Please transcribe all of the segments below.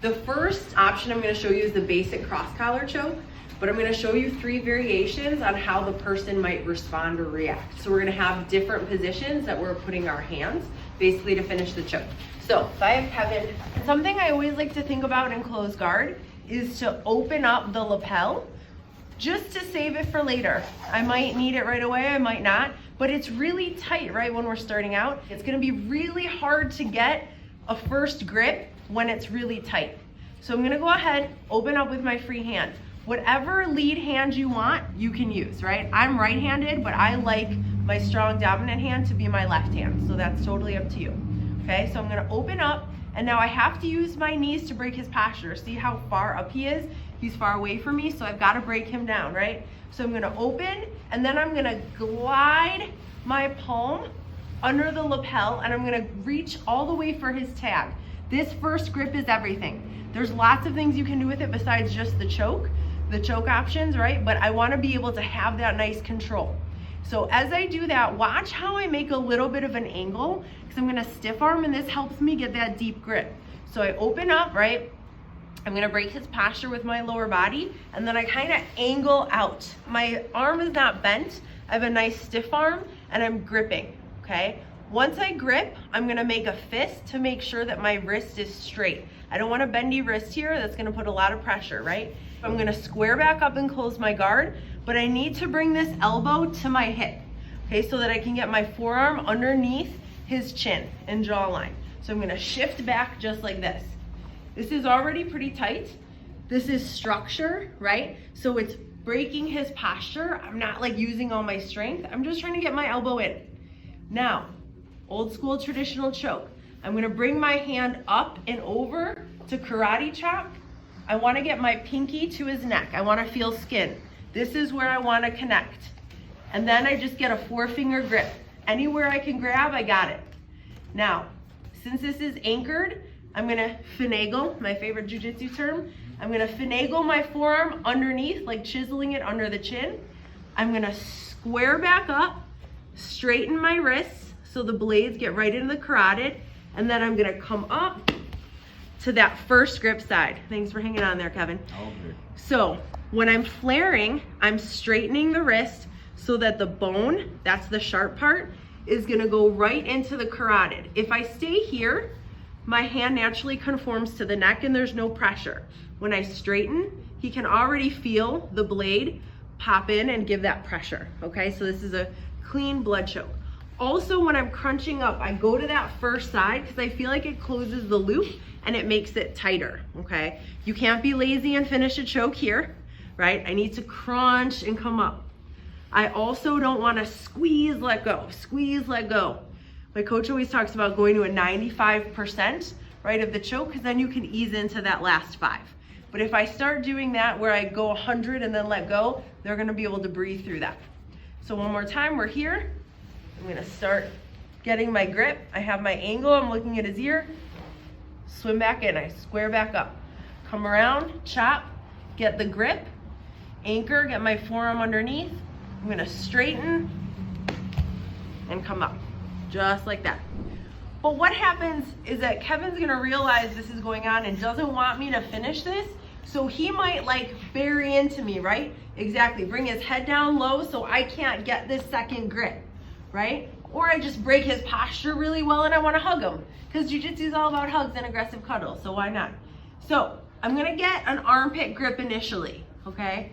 The first option I'm going to show you is the basic cross collar choke, but I'm going to show you 3 variations on how the person might respond or react. So we're going to have different positions that we're putting our hands basically to finish the choke. So if I have Kevin, something I always like to think about in closed guard is to open up the lapel just to save it for later. I might need it right away, I might not, but it's really tight, right, when we're starting out. It's going to be really hard to get a first grip when it's really tight. So I'm gonna go ahead, open up with my free hand. Whatever lead hand you want, you can use, right? I'm right-handed, but I like my strong dominant hand to be my left hand. So that's totally up to you. Okay, so I'm gonna open up, and now I have to use my knees to break his posture. See how far up he is? He's far away from me, so I've gotta break him down, right? So I'm gonna open, and then I'm gonna glide my palm under the lapel, and I'm gonna reach all the way for his tag. This first grip is everything. There's lots of things you can do with it besides just the choke options, right? But I wanna be able to have that nice control. So as I do that, watch how I make a little bit of an angle, because I'm gonna stiff arm, and this helps me get that deep grip. So I open up, right? I'm gonna break his posture with my lower body, and then I kinda angle out. My arm is not bent. I have a nice stiff arm, and I'm gripping, okay? Once I grip, I'm gonna make a fist to make sure that my wrist is straight. I don't want a bendy wrist here. That's gonna put a lot of pressure, right? I'm gonna square back up and close my guard, but I need to bring this elbow to my hip, okay, so that I can get my forearm underneath his chin and jawline. So I'm gonna shift back just like this. This is already pretty tight. This is structure, right? So it's breaking his posture. I'm not like using all my strength. I'm just trying to get my elbow in. Now, old school traditional choke. I'm gonna bring my hand up and over to karate chop. I wanna get my pinky to his neck. I wanna feel skin. This is where I wanna connect. And then I just get a 4-finger grip. Anywhere I can grab, I got it. Now, since this is anchored, I'm gonna finagle, my favorite jujitsu term. I'm gonna finagle my forearm underneath, like chiseling it under the chin. I'm gonna square back up, straighten my wrists, so the blades get right into the carotid, and then I'm gonna come up to that first grip side. Thanks for hanging on there, Kevin. Okay. So when I'm flaring, I'm straightening the wrist so that the bone, that's the sharp part, is gonna go right into the carotid. If I stay here, my hand naturally conforms to the neck and there's no pressure. When I straighten, he can already feel the blade pop in and give that pressure, okay? So this is a clean blood choke. Also, when I'm crunching up, I go to that first side because I feel like it closes the loop and it makes it tighter, okay? You can't be lazy and finish a choke here, right? I need to crunch and come up. I also don't want to squeeze, let go, squeeze, let go. My coach always talks about going to a 95%, right, of the choke, because then you can ease into that last 5. But if I start doing that where I go 100 and then let go, they're going to be able to breathe through that. So one more time, we're here. I'm gonna start getting my grip. I have my angle, I'm looking at his ear. Swim back in, I square back up. Come around, chop, get the grip, anchor, get my forearm underneath. I'm gonna straighten and come up, just like that. But what happens is that Kevin's gonna realize this is going on and doesn't want me to finish this, so he might like bury into me, right? Exactly, bring his head down low so I can't get this second grip. Right? Or I just break his posture really well and I want to hug him, because jiu-jitsu is all about hugs and aggressive cuddles, so why not? So I'm gonna get an armpit grip initially, okay?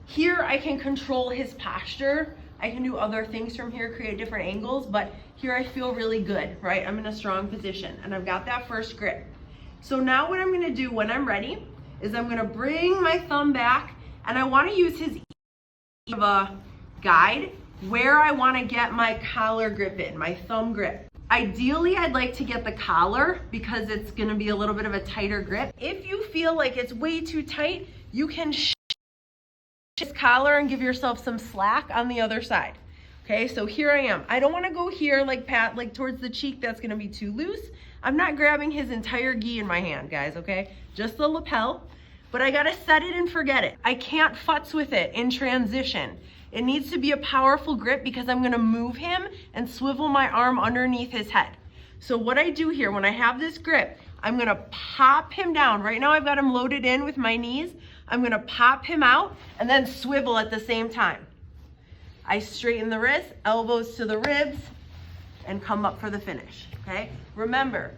Here I can control his posture. I can do other things from here, create different angles, but here I feel really good, right? I'm in a strong position and I've got that first grip. So now what I'm gonna do when I'm ready is I'm gonna bring my thumb back, and I want to use his of a guide where I want to get my collar grip in, my thumb grip. Ideally, I'd like to get the collar because it's going to be a little bit of a tighter grip. If you feel like it's way too tight, you can shift his collar and give yourself some slack on the other side. Okay, so here I am. I don't want to go here like pat, like towards the cheek. That's going to be too loose. I'm not grabbing his entire gi in my hand, guys, okay? Just the lapel. But I got to set it and forget it. I can't futz with it in transition. It needs to be a powerful grip because I'm gonna move him and swivel my arm underneath his head. So what I do here, when I have this grip, I'm gonna pop him down. Right now I've got him loaded in with my knees. I'm gonna pop him out and then swivel at the same time. I straighten the wrist, elbows to the ribs, and come up for the finish, okay? Remember,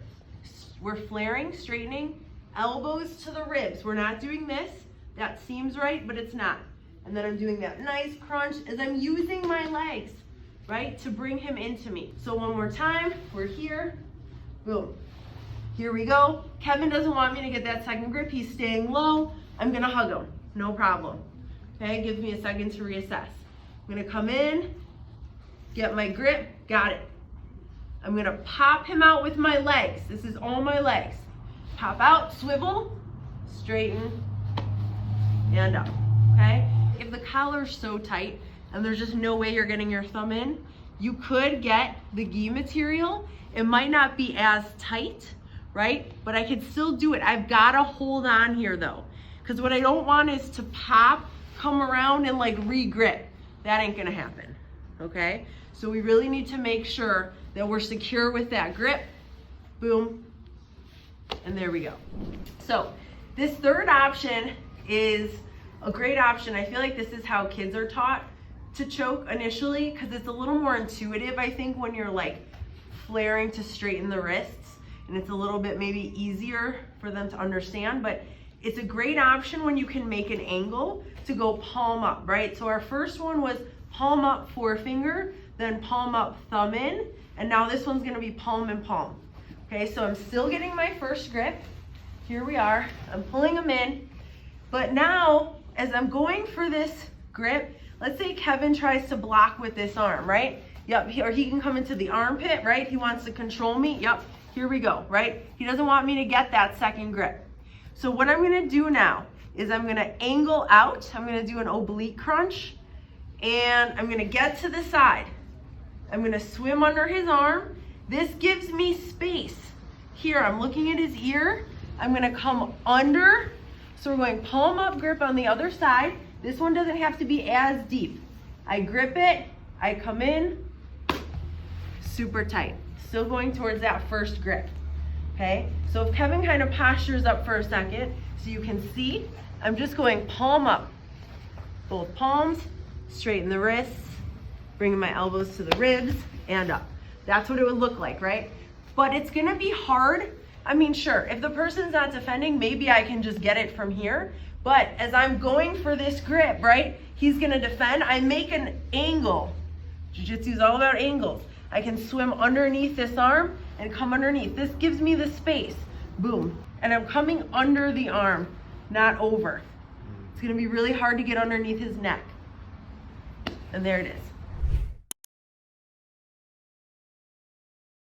we're flaring, straightening, elbows to the ribs. We're not doing this. That seems right, but it's not. And then I'm doing that nice crunch as I'm using my legs, right, to bring him into me. So one more time, we're here, boom. Here we go. Kevin doesn't want me to get that second grip. He's staying low. I'm gonna hug him, no problem. Okay, gives me a second to reassess. I'm gonna come in, get my grip, got it. I'm gonna pop him out with my legs. This is all my legs. Pop out, swivel, straighten, and up, okay? If the collar's so tight and there's just no way you're getting your thumb in, you could get the gi material. It might not be as tight, right? But I could still do it. I've gotta hold on here though, because what I don't want is to pop, come around and like re-grip. That ain't gonna happen, okay? So we really need to make sure that we're secure with that grip. Boom, and there we go. So this third option is a great option. I feel like this is how kids are taught to choke initially, because it's a little more intuitive, I think, when you're like flaring to straighten the wrists, and it's a little bit maybe easier for them to understand, but it's a great option when you can make an angle to go palm up, right? So our first one was palm up, forefinger, then palm up, thumb in, and now this one's gonna be palm and palm. Okay, so I'm still getting my first grip. Here we are, I'm pulling them in, but now as I'm going for this grip, let's say Kevin tries to block with this arm, right? Yep, or he can come into the armpit, right? He wants to control me, yep, here we go, right? He doesn't want me to get that second grip. So what I'm gonna do now is I'm gonna angle out, I'm gonna do an oblique crunch, and I'm gonna get to the side. I'm gonna swim under his arm. This gives me space. Here, I'm looking at his ear. I'm gonna come under. So we're going palm up grip on the other side. This one doesn't have to be as deep. I grip it, I come in, super tight. Still going towards that first grip, okay? So if Kevin kind of postures up for a second, so you can see, I'm just going palm up. Both palms, straighten the wrists, bringing my elbows to the ribs, and up. That's what it would look like, right? But it's gonna be hard. I mean, sure, if the person's not defending, maybe I can just get it from here. But as I'm going for this grip, right, he's gonna defend, I make an angle. Jiu-Jitsu is all about angles. I can swim underneath this arm and come underneath. This gives me the space, boom. And I'm coming under the arm, not over. It's gonna be really hard to get underneath his neck. And there it is.